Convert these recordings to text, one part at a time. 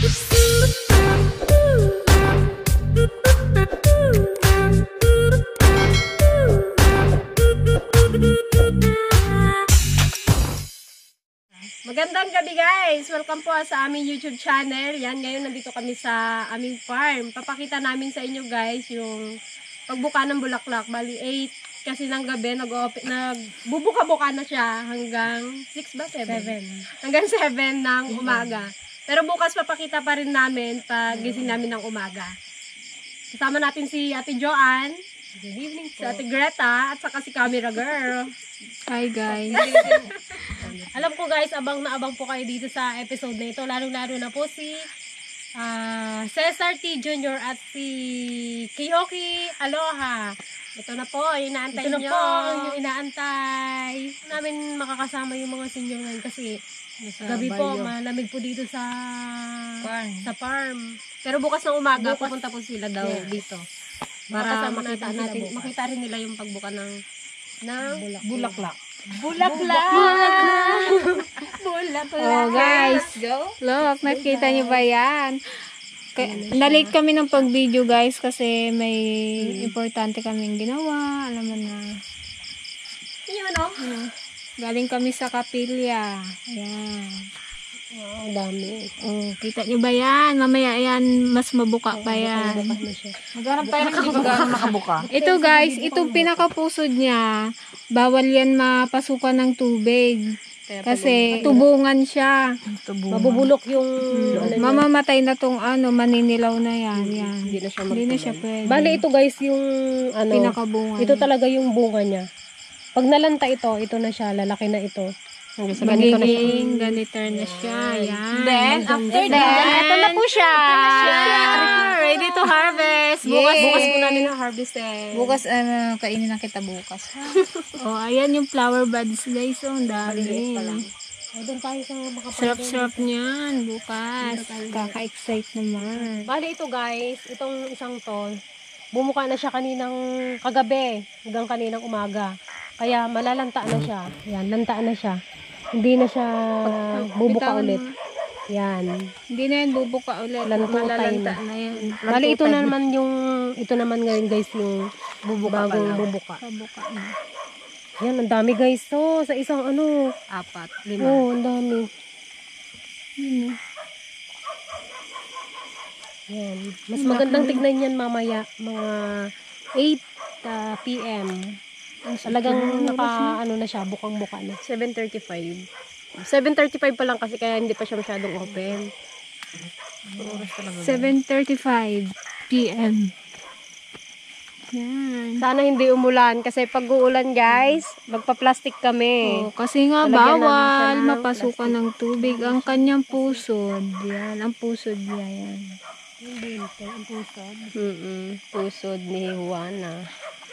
Magandang gabi guys! Welcome po sa aming YouTube channel. Yan, ngayon nandito kami sa aming farm. Papakita namin sa inyo guys yung pagbuka ng bulaklak. Bali 8 kasi ng gabi nagbubuka-buka na siya hanggang 6 ba? 7? Hanggang 7 ng umaga. Pero bukas papakita pa rin namin pag gising namin ng umaga. Kasama natin si Ate Joanne. Good evening po. Si Ate Greta at saka si Camera Girl. Hi guys. Alam ko guys, abang na abang po kayo dito sa episode na ito. Lalo-lalo na po si Cesar T. Jr. at si Kiyoki Aloha. Ito na po, yung inaantay nyo. Ito na po, yung inaantay. Namin makakasama yung mga senior ngayon kasi gabi po, malamig po dito sa farm. Pero bukas ng umaga, pupunta po sila daw dito. Para makita rin nila yung pagbuka ng bulaklak. Bulaklak! Oh guys, look, nakita niyo ba yan? Nalate kami ng pag-video guys kasi may importante kaming ginawa. Alam mo na. Yun o? Galing kami sa kapilya. Ayan. Wow, dami. Oh, kita niyo ba yan? Mamaya yan, mas mabuka pa yan. Maghanap tayo ng hindi maghanap makabuka. Ito guys, itong pinakapusod niya, bawal yan mapasukan ng tubig. Kasi tubungan siya. Mabubulok yung mamamatay na tong maninilaw na yan. Hindi na siya Hindi na siya pwede. Bali ito guys yung pinakabungan. Ito talaga yung bunga niya. Pag nalanta ito na siya, lalaki na ito. Magiging ganito na siya. Yan. Then, after that, ito na po siya. Ready to harvest. Bukas po namin ang harvest bukas, kainin na kita bukas. Oh, ayan yung flower buds guys. Oh, ang dami. Doon tayo sa Sarap-sarap niyan. Bukas. Kaka-excite naman. Bali ito guys, itong isang to, bumuka na siya kaninang kagabi, hanggang kaninang umaga. Kaya malalanta na siya. Yan, lanta na siya. Hindi na siya bubuka ulit. Yan. Hindi na yan bubuka ulit. Lantutay na yan. Bali ito naman ngayon guys yung bagong bubuka. Bubuka na. Yan, ang dami guys. So, sa isang 4, 5. Oo, ang dami. Yan. Mas magandang tignan yan mamaya. Mga 8 p.m. Talagang na siya, bukang-buka na. 7:35. 7:35 pa lang kasi kaya hindi pa siya masyadong open. 7:35 p.m. Yan. Sana hindi umulan kasi pag uulan guys, magpa-plastic kami. Oh, kasi nga bawal mapasukan ng tubig ang kanyang pusod. Yan, ang pusod niya yan. Ang pusod. Pusod ni Juana.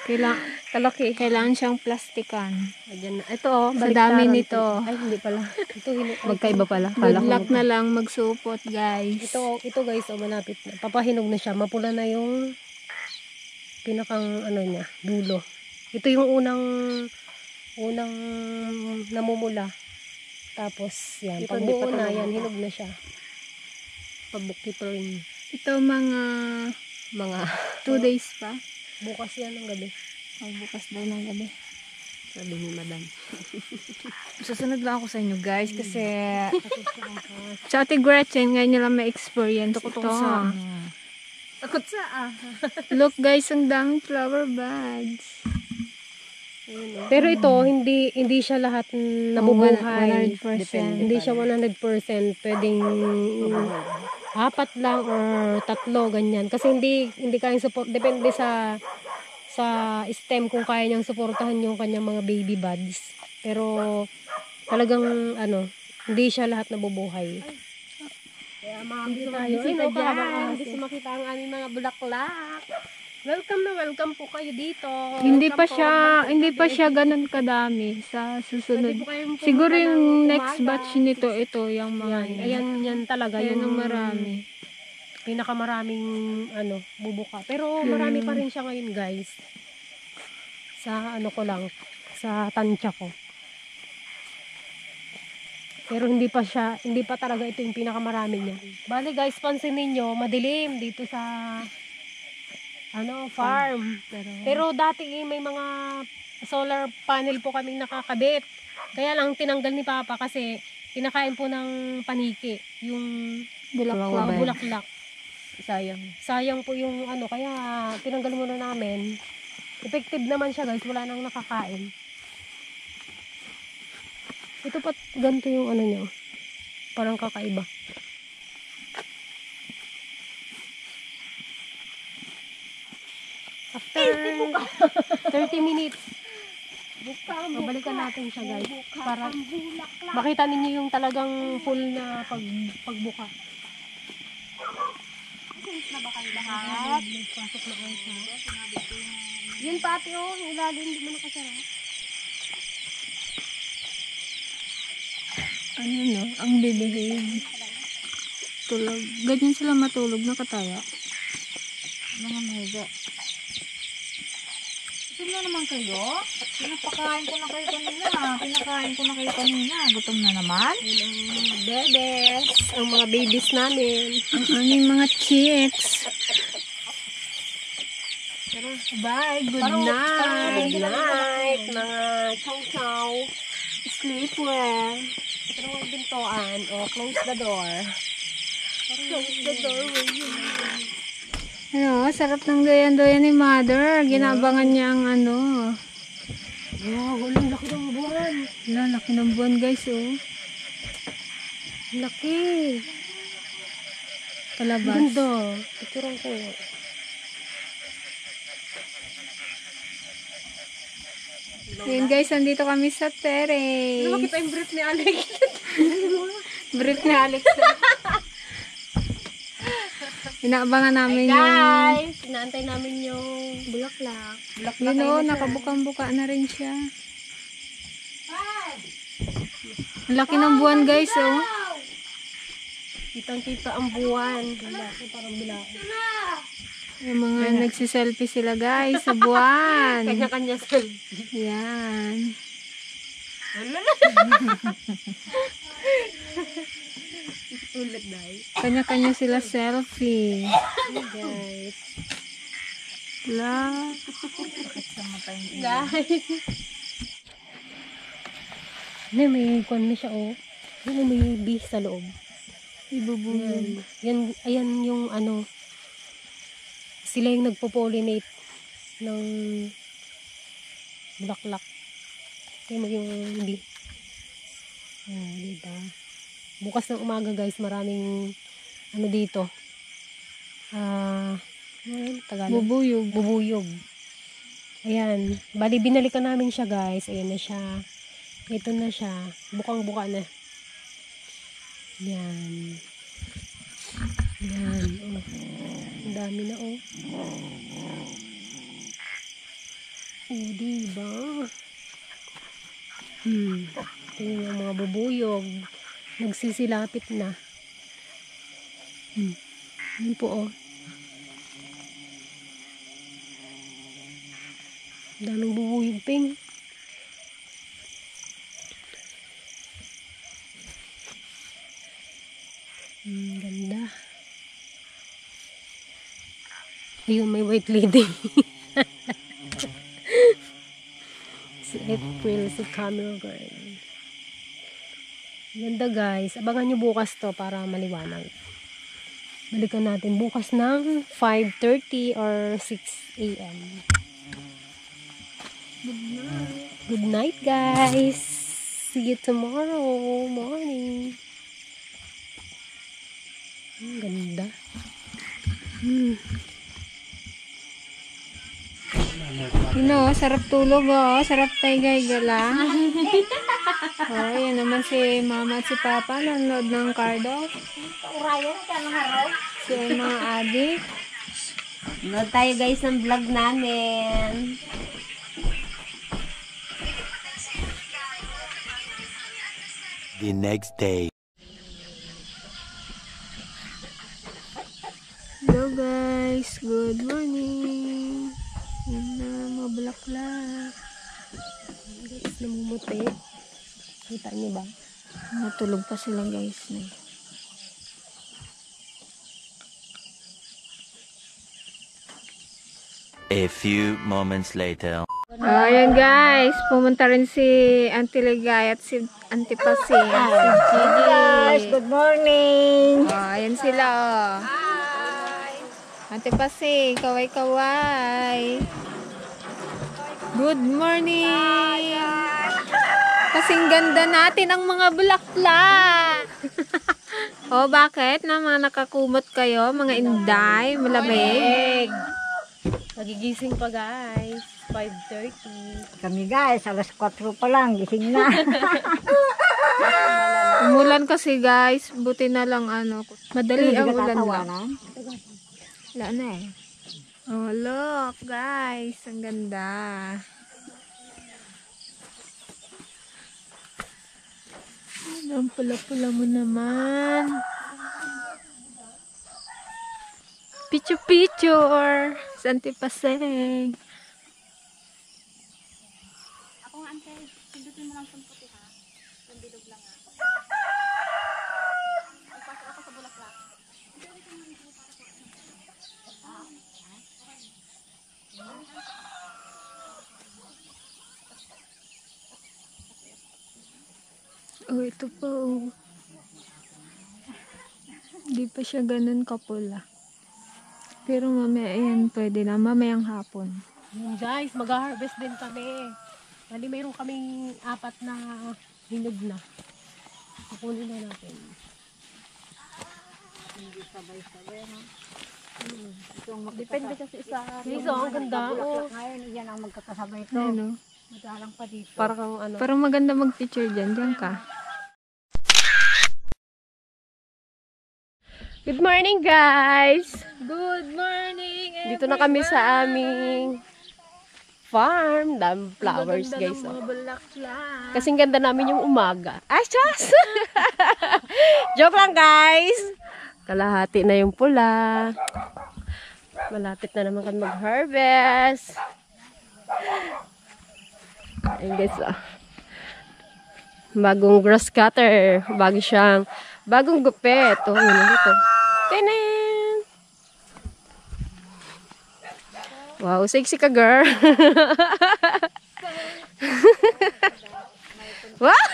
Kailangan siyang plastikan. Ayan na. Ito sa dami nito. Ay, hindi pala. Ito, magkaiba pala. Good luck na lang magsupot, guys. Ito guys, malapit na. Papahinog na siya. Mapula na yung pinakang niya, dulo. Ito yung unang namumula. Tapos, yan. Pag buo na, yan, hinog na siya. Pabukti pa rin. Ito mga 2 days pa. Bukas yan ng gabi. Bukas daw ng gabi. Sabi ni madam. Susunod lang ako sa inyo guys kasi sa Ate Gretchen, ngayon nyo lang ma-experience ito. Takot sa Look guys, ang daming flower buds. Pero ito, hindi siya lahat nabubuhay. 100%. Hindi siya 100%. Pwedeng 4 lang or 3, ganyan. Kasi hindi kayang support. Depende sa stem kung kaya niyang suportahan yung kanyang mga baby buds. Pero talagang hindi siya lahat nabubuhay. Kaya makakita tayo. Gusto makita ang aming mga bulaklak. Welcome po kayo dito. Hindi pa siya ganun kadami sa susunod. Siguro yung next batch nito, ito yung mga yan talaga yung marami. Pinakamaraming bubuka. Pero marami pa rin siya ngayon, guys. Sa ko lang, sa tansya ko. Pero hindi pa talaga ito yung pinakamarami niya. Bali guys, pansinin nyo, madilim dito sa farm. Pero dati may mga solar panel po kaming nakakabit. Kaya lang tinanggal ni Papa kasi kinakain po ng paniki, yung Bulaklak. bulaklak. Sayang. Sayang po yung kaya tinanggal muna namin. Effective naman siya guys, wala nang nakakain. Ito pa, ganito yung niya. Parang kakaiba. After 30 minutes, babalikan natin siya guys. Para makita ninyo yung talagang full na pagbuka. Na ba kayo lahat? Nagpasok na kayo siya. Yun pati yung ilalim, hindi mo nakasara. Ang bibihig. Tulog. Ganyan sila matulog, nakataya. Mga mega. Gutom na naman kayo? Pinapakain ko na kayo kanina. Gutom na naman. Bebes, ang mga babies namin. Ang aming mga chicks. Bye, good night. Good night, mga chow-chow. Sleep well. Pero huwag bintoan. Close the door. Close the door. Sarap ng doyan-doyan ni Mother. Ginabangan niya ang Wow, walang laki ng buwan. Laki ng buwan guys, Laki. Kalabas. Ganda. Picturean ko. Yun guys, andito kami sa terrace. Ano makita yung brief ni Alex? Brief ni Alex. Inaabangan namin Guys, inaantay namin yung bulaklak. yun nakabukang-buka na rin siya. Ang laki ng buwan guys, Kitang-kita ang buwan. Parang bilao. Yung mga nagsiselfie sila guys sa buwan. Kanya-kanya selfie. Yan. Ulit dahil. Kanya-kanya sila selfie. Guys. La. Guys. May kwan na siya may bee sa loob. Ibubulong. Ayan yung sila yung nagpo-pollinate ng bulaklak. Kaya mo yung bee. Diba? Bukas ng umaga guys, maraming dito. Tagalog. Bubuyog. Ayan. Bali, binalikan namin siya guys. Ayan na siya. Ito na siya. Bukang-buka na. Yan. Yan. Ang dami na diba? Ito yung mga bubuyog. Nagsisilapit na. Yan po daming bubuyog pink. Ganda. Ayun, may white lady. Si April, si Camera Girl. Ganda guys. Abangan nyo bukas to para maliwanag. Balikan natin bukas ng 5:30 or 6 a.m. Good night guys. See you tomorrow morning. Ang ganda. Sarap tulog sarap paigay-gala. Yan naman si Mama at si Papa nanonood ng Cardo. Si mga adik. Nanood tayo guys ng vlog namin. The next day. Hello guys, good morning. Yan na, mga bulaklak. Guys, namumuti. Kita niyo ba? Natulog pa sila guys. A few moments later. Ayan guys, pumunta rin si Auntie Ligay at si Auntie Pasi. Si Gigi. Good morning! Ayan sila. Auntie Pasi, kaway-kaway. Good morning! Kasing ganda natin ang mga bulaklak. O, bakit? Na mga nakakumot kayo, mga inday, malabig. Nagigising pa guys. 5:30. Kami guys, alas 4 pa lang, gising na. Umulan kasi guys, buti na lang madali ang ulan lang. Wala na eh. Oh, look guys, ang ganda. Ang pula-pula mo naman. Picture-picture. Santi Paseng. Oh, ito po. Hindi pa siya ganun kapula. Pero mamaya, ayan, pwede na. Mamayang hapon. Yun guys, mag-harvest din kami. Bali, mayroon kaming 4 na hinog na. Kukunin na natin. Depende kasi sa... Guys, ang ganda. Oh. Ngayon, yan ang magkakasabay ito. Ayan, oh. Madalang pa dito. Parang ano. Parang maganda mag-picture dyan. Diyan ka. Good morning guys! Good morning, Dito na kami sa aming farm. Daming flowers Ganda guys. ng mga Oh. bulaklak. Kasing ganda namin yung umaga. Ay, just! Joke lang guys! Kalahati na yung pula. Malapit na naman kami mag-harvest. Ayun guys, oh. Bagong grass cutter. Bagong gupit. Oh, yun na ito. Tinan! Wow, sexy ka girl. Wow!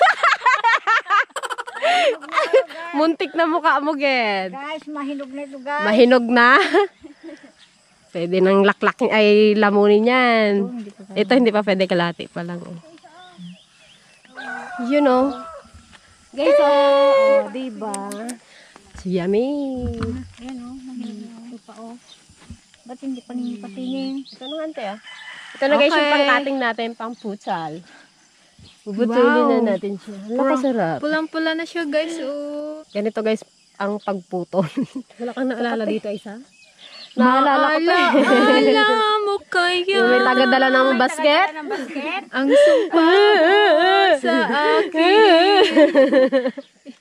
Muntik na mukha mo, Ged. Guys, mahinog na ito guys. Mahinog na. Pwede nang laklak ay lamunin yan. Ito hindi pa pwede, kalahati pa lang. You know. Guys, diba? Yummy. Ayan o, mahinog pa o. Ba't hindi pa ninyo patingin? Ito nung ante ah. Ito na guys yung Okay. pangkating natin, pang putsal. Bubutulin Wow. na natin siya. Napakasarap. Pulang-pula na siya guys. Oh. Ganito guys, ang pagputol. Wala kang naalala dito, Isa? Naalala ko pa eh. Naalala mo kaya Yung may tagadala ng basket. ang sumpa sa akin.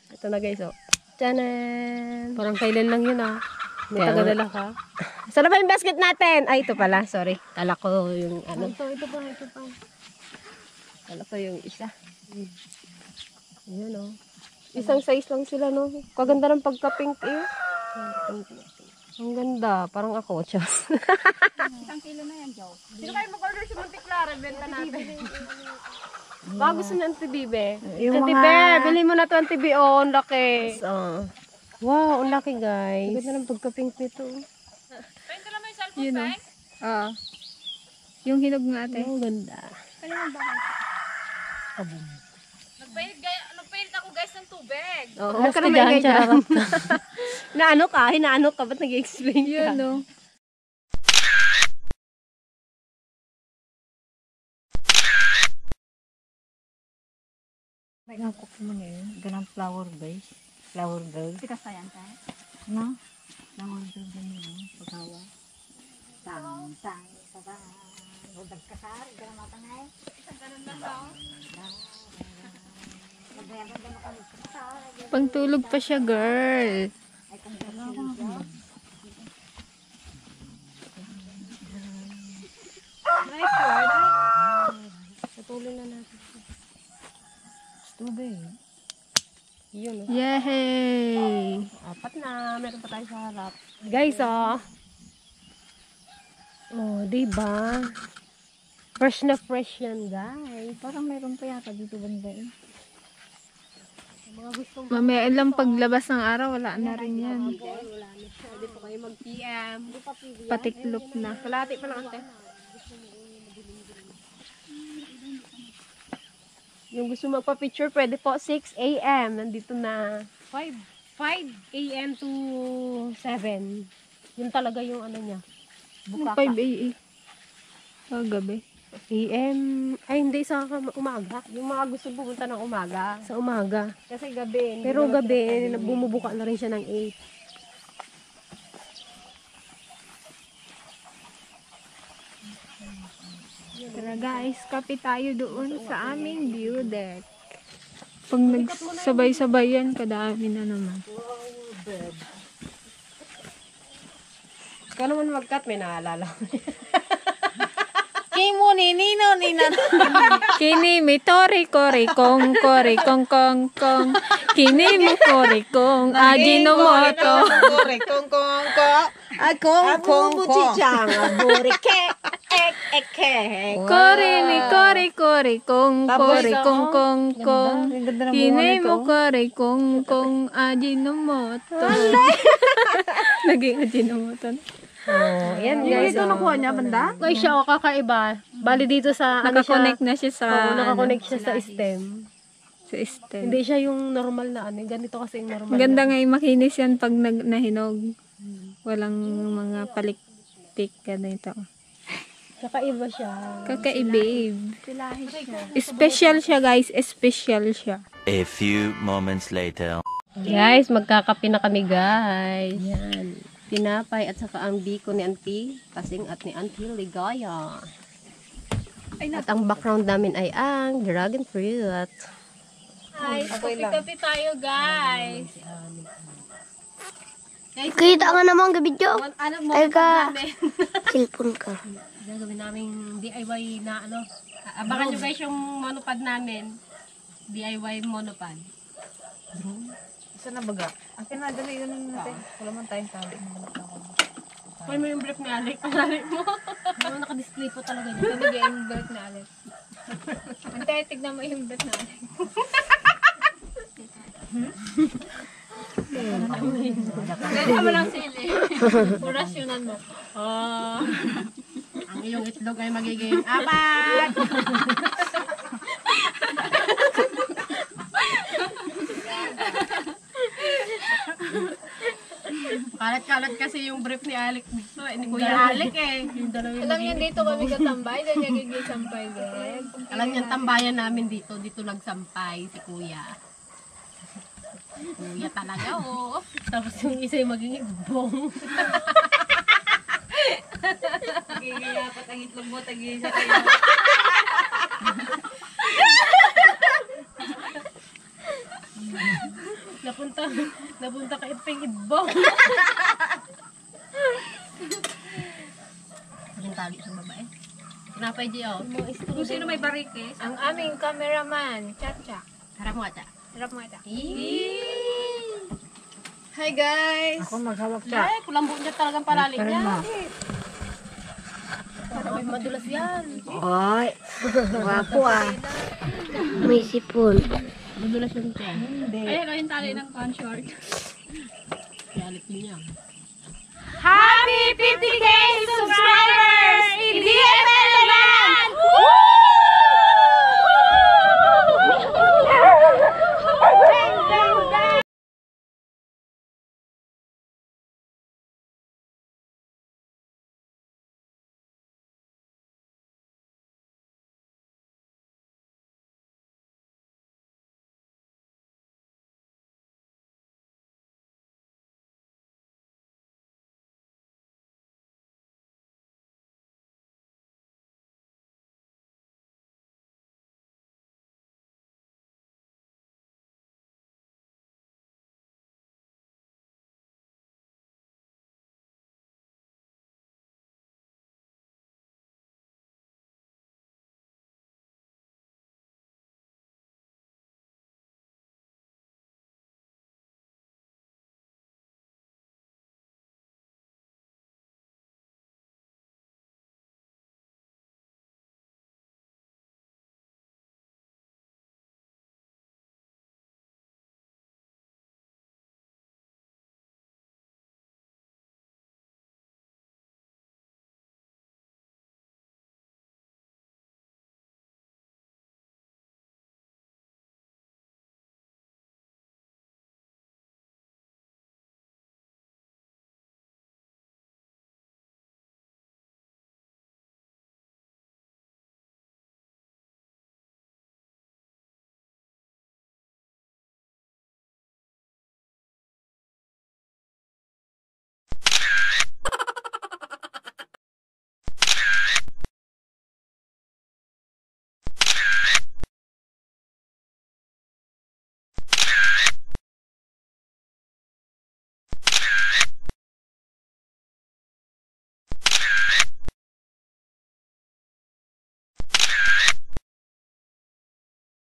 Ito na guys, oh. Tiyanan! Parang kailan lang yun ah. May Kaya tagadala ka. Saan na ba yung basket natin? Ay, ito pala. Sorry. Kala ko yung ano. Ito pa. Kala ko yung isa. Ayan oh. Isang size lang sila no. Kaganda ng pagka-pink eh. Ang ganda. Parang ako. Chos. Isang kilo na yan, Joe. Sino kayo mag-order si Monte Clara? Benta natin. Baka gusto ng Antibibe. Yung Antibibe, bilhin mo na to Antibibe. Oh, ang laki. Wow, ang laki guys. Ang ganda ng pagka-pink nito. Yun o. Yung hinog nga ate. Ang ganda. Nagpainit ako guys ng tubig. Oo, Huwag ka ka na dyan, maingay charot. Hinaano ka? Ba't nag-explain ka? Yun o. May nga cook mo ngayon. Ganang flower base. Flower girl. Kita sayan ka? No? Flower girl ganyan no? Pagkawa. Tang, tang, tang. Huwag kasar. Ganang matangay. Isang ganun lang daw. Pangtulog pa siya girl. Patuloy na natin. Tubig. Yun. Yay! Apat na. Meron pa tayo sa harap. Guys, oh. Oh, diba? Fresh na fresh yan, guys. Parang meron pa yata dito banda eh. Mga gustong Mamaya lang paglabas ng araw, wala na rin yan. wala na siya. Dito kayo mag-PM. Patiklop na. Kalahati pa lang, ante. Yung gusto magpa-picture, pwede po 6 a.m. Nandito na 5 a.m. to 7. Yun talaga yung ano niya. Bukaka. 5 AA. Gabi. AM. Ay, hindi sa umaga. Yung mga gusto pumunta ng umaga. Sa umaga. Kasi gabi. Pero gabi, bumubuka na rin siya ng 8. Tara guys, kape tayo doon sa aming view deck. Pag nagsabay-sabay yan, kadami na naman. Ikaw naman mag-cut, may naalala. Kimo ni Nino ni Kini mi tori kori kong kong kong. Kini mo kori kong Ajinomoto. Kore kong kong ko. Akong kong ko. Buri ke. Kori mi kori kong kong kong. Kini mo kori kong Ajinomoto. Naging Ajinomoto. Oh, yan guys. Ito nakuha niya banda? Guys, siya kakaiba. Bali dito sa Nakakonect na siya sa Oo, nakakonect siya sa stem. sa stem. Hindi siya yung normal na ano. Ganito kasi yung normal. Ganda nga yung makinis yan pag nahinog. Walang mga paliktik ganito. Kakaiba siya. Kakaibib. Special siya guys, special siya. A few moments later. Guys, magkakape na kami guys. Yan. Tinapay at saka ang biko ni Auntie Kasing at ni Auntie Ligaya. At ang background namin ay ang dragon fruit. Guys, kape tayo guys. Kita ka naman gabi Jo. Ano mo Ay ka. namin? Cellphone ka. Gagawin namin DIY na ano. Abangan nyo guys yung monopod namin. DIY monopod. Isa na baga. Akin na, dali yun natin. Wala man tayong tali. Kuha mo yung brief ni Alec. Alec mo. Ano naka-display po talaga yun. Binigay yung break na Alex. Ante, tignan mo yung break na Alex. Ganyan mo lang sili. Orasyonan mo. Ang iyong itlog ay magiging 4. Kalat-kalat kasi yung brief ni Alec dito. Ni Kuya Alec eh. Yung dalawang Alam niyo dito kami katambay, doon niya gigisampay guys. Alam niyo, ang tambayan namin dito. Dito nagsampay si Kuya. Kuya talaga, oh. Tapos yung isa yung magiging bong. Gigiyapat ang itlog mo, tag-iisa kayo. Napunta ka iping ibong. Yung tali sa babae. Tinapay Gio. Kung sino may barikis? Ang aming cameraman, Chacha. Harap mo ata. Harap mo ito. Hi guys! Ako maghawak siya. Ay, kulambo niya talagang palali niya. ma. Ay, madulas yan. Ay, wapo ah. May sipon. Madulas yung tiyan. Ayun, yung tali ng pan short. Galit niya. Happy 50K subscribers! Hindi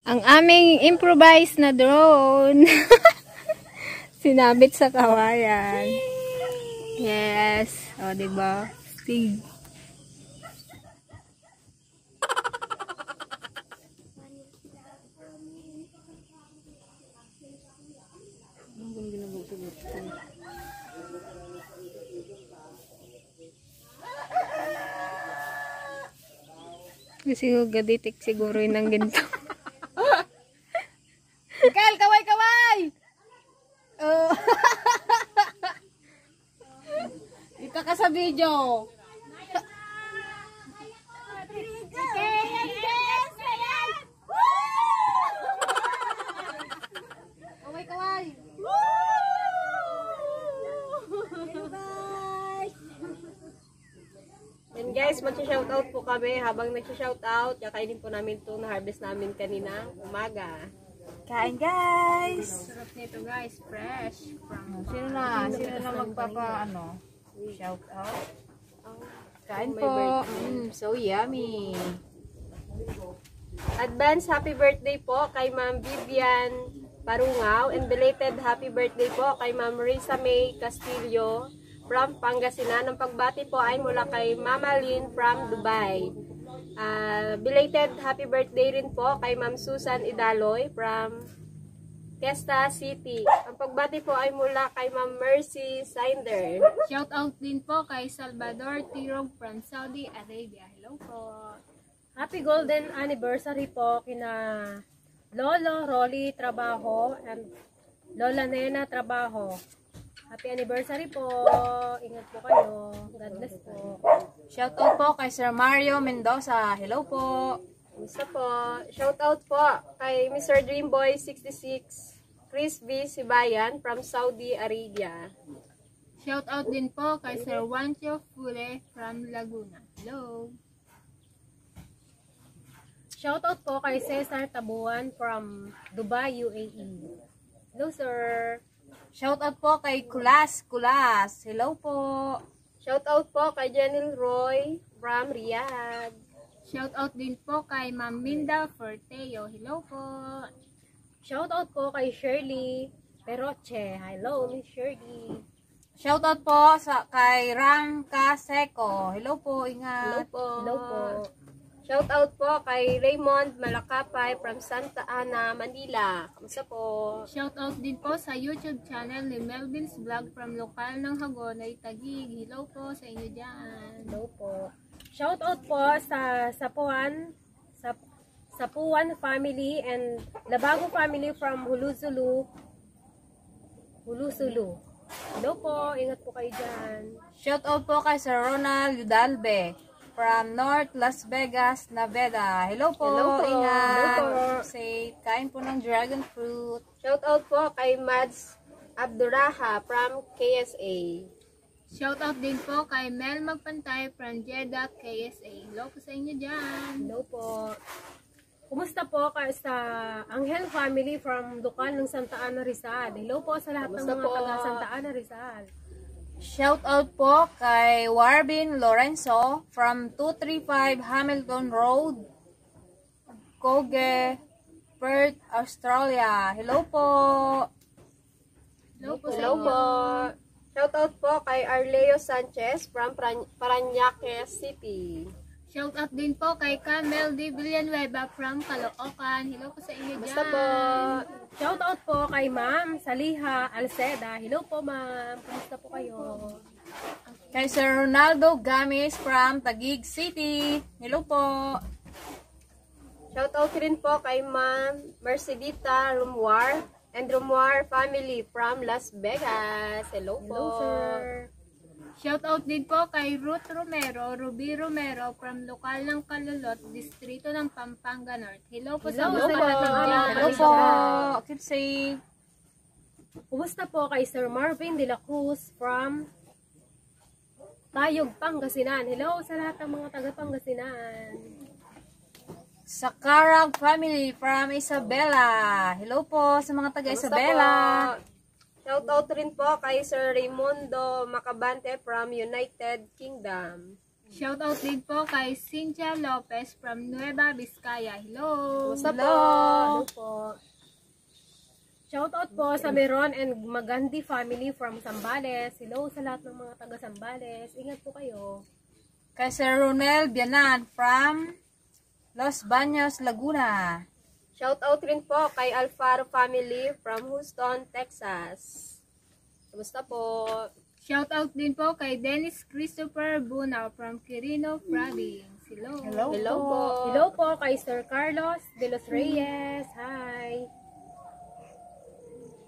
Ang aming improvised na drone. Sinabit sa kawayan. Yes. O, diba? Stig. Kasi gaditik siguro yun ng ginto. Mikael, kaway, kaway! Oh. Ika ka sa video. Kaway, kaway! And guys, mag-shoutout po kami. Habang nag-shoutout, kakainin po namin itong na-harvest namin kanina umaga. Kain guys! Sarap nito guys, fresh. Sino na magpapa shout out? Kain May po. birthday. So yummy. Advance happy birthday po kay Ma'am Vivian Parungaw and belated happy birthday po kay Ma'am Risa May Castillo from Pangasinan. Ang pagbati po ay mula kay Mama Lynn from Dubai. Belated happy birthday rin po kay Ma'am Susan Idaloy from Quezon City. Ang pagbati po ay mula kay Ma'am Mercy Sinder. Shout out din po kay Salvador Tirog from Saudi Arabia. Hello po. Happy golden anniversary po kina Lolo Rolly Trabajo and Lola Nena Trabajo. Happy anniversary po. Ingat po kayo. God bless po. Shout out po kay Sir Mario Mendoza. Hello po. Kumusta po? Shout out po kay Mr. Dreamboy 66 Chris V. Sibayan from Saudi Arabia. Shout out din po kay Sir Wancho Fule from Laguna. Hello. Shout out po kay Cesar Tabuan from Dubai, UAE. Hello sir. Shout out po kay Kulas. Hello po. Shout out po kay Jenil Roy from Riyadh. Shout out din po kay Ma'am Minda Forteo. Hello po. Shout out po kay Shirley Peroche. Hello, Miss Shirley. Shout out po kay Ram Caseko. Hello po, Hello ingat. po. Hello po. Shout out po kay Raymond Malacapay from Santa Ana, Manila. Kamusta po? Shout out din po sa YouTube channel ni Melvin's Vlog from lokal ng Hagonay, Taguig. Hello po sa inyo dyan. Hello po. Shout out po sa Sapuan family and Labago family from Hulusulu. Hello po, ingat po kayo dyan. Shout out po kay Sir Ronald Udalbe from North Las Vegas, Nevada. Hello po, Hello po. ingat. Hello po. Safe, kain po ng dragon fruit. Shout out po kay Mads Abduraha from KSA. Shout out din po kay Mel Magpantay from Jeddah, KSA. Hello po sa inyo dyan. Hello po. Kumusta po kayo sa Angel family from Ducal ng Santa Ana, Rizal? Hello po sa lahat ng mga taga Santa Ana, Rizal. Shout out po kay Warbin Lorenzo from 235 Hamilton Road, Koge, Perth, Australia. Hello po. Hello po sa Hello inyo. po. Shout out po kay Arleo Sanchez from Parañaque City. Shout out din po kay Camel D. Villanueva from Caloocan. Hello po sa inyo dyan. Basta po. Shout out po kay Ma'am Saliha Alceda. Hello po ma'am. Kumusta po kayo? Kay Sir Ronaldo Gamis from Taguig City. Hello po. Shout out rin po kay Ma'am Mercedita Rumuar and Rumuar family from Las Vegas. Hello po. Hello, sir. Shout out din po kay Ruth Romero, Ruby Romero from lokal ng Calulot, distrito ng Pampanga North. Hello po sa Hello mga po. kapatid dyan. Hello po. Keep safe. Kumusta po kay Sir Marvin de la Cruz from Tayog, Pangasinan. Hello sa lahat ng mga taga Pangasinan. Sakarag family from Isabela. Hello po sa mga taga Kumusta Isabela. po? Shout out rin po kay Sir Raimundo Macabante from United Kingdom. Shoutout din po kay Cynthia Lopez from Nueva Vizcaya. Hello! Kumusta po? Hello po. Shoutout po sa Meron and Magandi family from Zambales. Hello sa lahat ng mga taga Zambales. Ingat po kayo. Kay Sir Ronel Bianan from Los Baños, Laguna. Shoutout rin po kay Alfaro family from Houston, Texas. Kumusta po? Shoutout din po kay Dennis Christopher Bunao from Quirino Province. Hello! Hello po. Hello po kay Sir Carlos de los Reyes. Hi!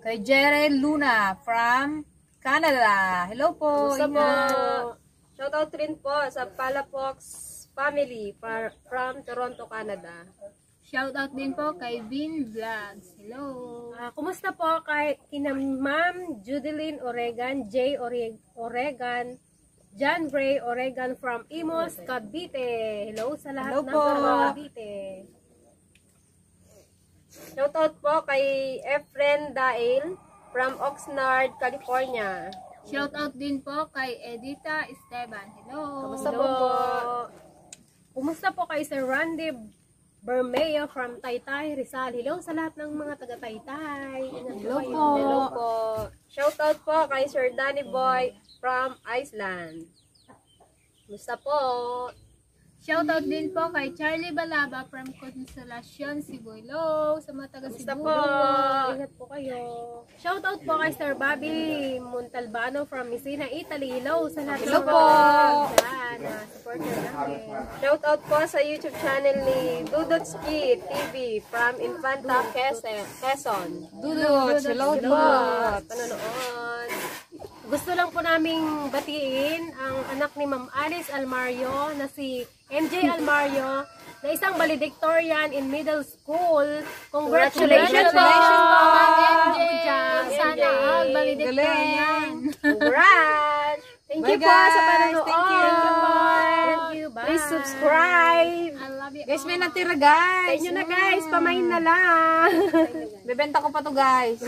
Kay Jere Luna from Canada. Hello po. Kumusta po? Ingat. Shoutout rin po sa Palafox family from Toronto, Canada. Shoutout din po kay Vin Vlogs. Hello! Kumusta po kay kina Ma'am Judeline Oregan, J. Oregan, John Ray Oregan from Imos, Cavite. Hello sa lahat Hello ng po. taga Cavite. Shoutout po kay Efren Dail from Oxnard, California. Shoutout din po kay Edita Esteban. Hello! Kumusta po? Kumusta po kay Sir Randy Bermeo from Taytay, Rizal. Hello sa lahat ng mga taga Taytay. Hello kayo. po. Hello po. Shoutout po kay Sir Danny Boy from Iceland. Kumusta po? Shoutout din po kay Charlie Balaba from Consolacion, Cebu. Hello sa mga taga Kumusta Cebu. po? Ingat po kayo. Shoutout po kay Sir Bobby Montalbano from Messina, Italy. Hello sa lahat Hello ng po. mga supporter namin. Shoutout po sa YouTube channel ni Dudotski TV from Infanta, Quezon. Dudut. Hello, Dudot. Dudut. Panonood. Gusto lang po naming batiin ang anak ni Ma'am Alice Almario na si MJ Almario na isang valedictorian in middle school. Congratulations po! Ma'am MJ! MJ. Sana all valedictorian. Congrats! Thank you Bye, po sa guys. panonood. Thank you. Thank you. Bye. Please subscribe. I love you Guys, may all. natira Sa guys. inyo na guys, pamain na lang. Bebenta ko pa to guys.